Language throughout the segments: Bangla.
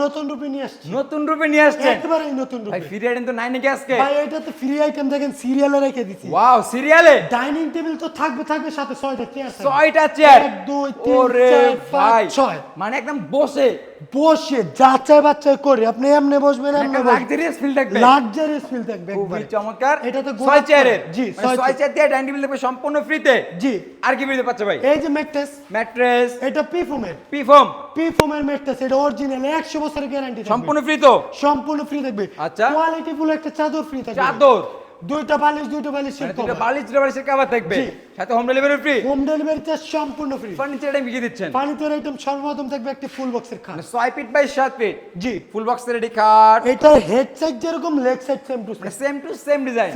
নতুন রূপে নিয়ে আসছি। নতুন রূপে নিয়ে আসছেন একেবারেই নতুন রূপে। ভাই, ফ্রি আইটেম তো নাই নাকি আজকে? ভাই এটাতে ফ্রি আইটেম দেখেন, সিরিয়ালে রেখে দিছি। ওয়াও, সিরিয়ালে ডাইনিং টেবিল তো থাকবে সাথে 6টা চেয়ার থাকবে। 6টা চেয়ার। 1 2 3 ওরে 4 ভাই, 5 6 মানে একদম বসে বসে যাচাই বাচ্চাই করে আপনি এমনি বসবেন, এমনি একটা লাক্সারিয়াস ফিল থাকবে। লাক্সারিয়াস ফিল থাকবে খুবই একবারে। চমৎকার। এটা তো 6 চেয়ারের। জি, মানে 6 চেয়ার দিয়ে ডাইনিং টেবিল থাকবে সম্পূর্ণ ফ্রিতে। জি। আর কি ফ্রিতে পাচ্ছে ভাই? এই যে ম্যাট্রেস, ম্যাট্রেস, এটা পিফোমের পিফোম, ম্যাট্রেস, এটা অরিজিনাল 100 বছরের গ্যারান্টি থাকবে। সম্পূর্ণ ফ্রি তো? সম্পূর্ণ ফ্রি থাকবে। আচ্ছা। কোয়ালিটি ফুল একটা চাদর ফ্রি থাকবে। চাদর, দুইটা বালিশের মানে দুটো কভার। দুটো বালিশের কভার থাকবে। জি। সাথে home delivery free. Home delivery charge সম্পূর্ণ ফ্রি। ফার্নিচার আইটেম কি দিচ্ছেন? ফার্নিচার আইটেম সর্বপ্রথম থাকবে একটা ফুল বক্সের খাট। মানে 6 ফিট বাই 7 ফিট। জি। ফুল বক্সের রেডি খাট। এটার হেড সাইড যেরকম লেগ সাইড সেম টু মানে same to same design.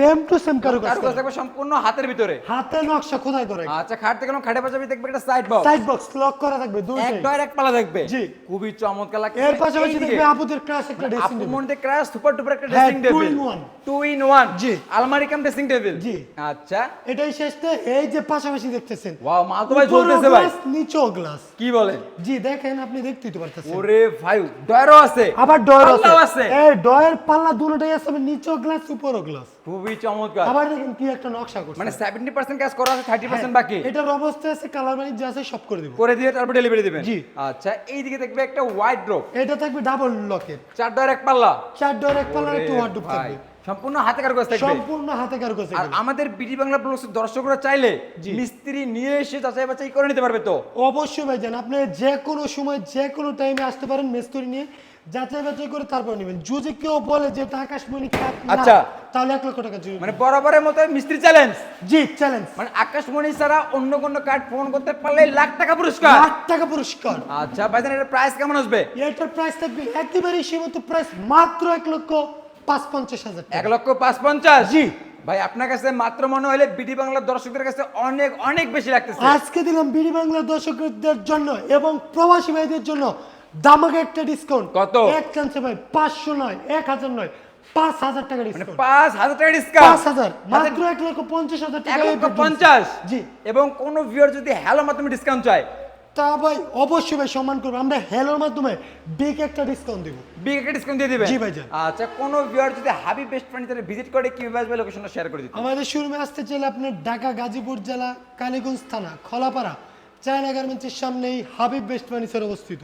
Same কারুকাজ কারুকাজ থাকবে সম্পূর্ণ হাতের ভিতরে। হাতে নকশা খোদাই করে। আচ্ছা, খাট থেকে খাটে পাশাপাশি দেখবে একটা side box. Side box lock করা থাকবে দুই এক সাইড। ডয়ার এক পালা থাকবে। জি। খুবই চমৎকার লাগছে। এর পাশাপাশি দেখবে আপুদের ক্লাস একটা ড্রেসিং আপু টেবিল। মনতে ক্রাশ সুপার ডুপার একটা হ্যাঁ, ড্রেসিং টেবিল। 2 in 1 2 in 1। জি। আলমারি কাম ড্রেসিং টেবিল। জি। আচ্ছা। এটাই শেষতে এই যে পাশাপাশি দেখতেছেন। ওয়াও, মাল তো ভাই উপরেও জ্বলতেছে ভাই। গ্লাস, নিচেও গ্লাস। কি বলেন? জি দেখেন, আপনি দেখতেই তো পারতেছেন। ওরে ভাই, ডয়ারও আছে। আবার ডয়ার পাল্লাও আছে। আছে। এই ডয়ার পাল্লা দুটোটাই আছে, তবে নিচেও গ্লাস উপরও গ্লাস। খুবই চমৎকার। আবার দেখেন কি একটা নকশা করছে। মানে 70% কাজ করা আছে, 30% হ্যাঁ, বাকি। এটার অবস্থা আছে, কালার বানিশ যা আছে সব করে দেব। করে দিয়ে তারপর ডেলিভারি দিবেন। জি। আচ্ছা, এইদিকে দেখবে একটা ওয়াইড ড্রপ। এটা থাকবে ডাবল লকের, 4 ডয়ার এক পাল্লা। 4 ডোর এক পাল্লার একটু ওরে ওয়ার্ডরোব ভাই, থাকবে। সম্পূর্ণ হাতে কারুকাজ থাকবে। সম্পূর্ণ হাতে কারুকাজ আর থাকবে। আমাদের বিডি বাংলা ব্লগস দর্শকরা চাইলে জি। মিস্ত্রি নিয়ে এসে যাচাই বাছাই করে নিতে পারবে তো? অবশ্যই ভাইজান, আপনি যে কোনো সময় যে কোনো টাইমে আসতে পারেন, মিস্ত্রি নিয়ে যাচাই বাছাই করে তারপর নেবেন। যদি কেউ বলে যে এটা আকাশমণি কাঠ না, আচ্ছা। তাহলে 1 লক্ষ টাকা জরিমানা। মানে বরাবরের মতো মিস্ত্রি চ্যালেঞ্জ। জি, চ্যালেঞ্জ। মানে আকাশমণি ছাড়া অন্য কোনো কার্ড ফোন করতে পারলে লাখ টাকা পুরস্কার। লাখ টাকা পুরস্কার। আচ্ছা ভাইজান, এটার প্রাইস কেমন আসবে? এটার প্রাইস থাকবে একেবারেই সীমিত প্রাইস, মাত্র 1,50,000 টাকা। 1,50,000। জি। ভাই, আপনার কাছে মাত্র মনে হলে বিডি বাংলার দর্শকদের কাছে অনেক অনেক বেশি লাগতেছে। আজকে দিলাম বিডি বাংলার দর্শকদের জন্য এবং প্রবাসী ভাইদের জন্য দামাকে একটা ডিসকাউন্ট। কত? এক চান্সে ভাই 500 নয়, 1000 নয়, 5,000 টাকা মানে ডিসকাউন্ট। 5,000 টাকা ডিসকাউন্ট। 5,000 মাত্র 1,50,000 টাকা। 1,50,000। জি। এবং কোন ভিউয়ার যদি হ্যালো মাধ্যমে ডিসকাউন্ট চায়, তা ভাই অবশ্যই ভাই সম্মান করবো, আমরা হেলোর মাধ্যমে বিগ একটা ডিসকাউন্ট দেব। বিগ একটা ডিসকাউন্ট দিয়ে দিবেন। জি ভাইজান। আচ্ছা, কোন ভিউয়ার যদি হাবিব বেস্ট ফার্নিচারে ভিজিট করে কিভাবে আসবে লোকেশনটা শেয়ার করে দিতে? আমাদের শোরুমে আসতে চাইলে আপনার ঢাকা গাজীপুর জেলা কালীগঞ্জ থানা খলাপাড়া চায়না গার্মেন্টসের সামনেই হাবিব বেস্ট ফার্নিচার অবস্থিত।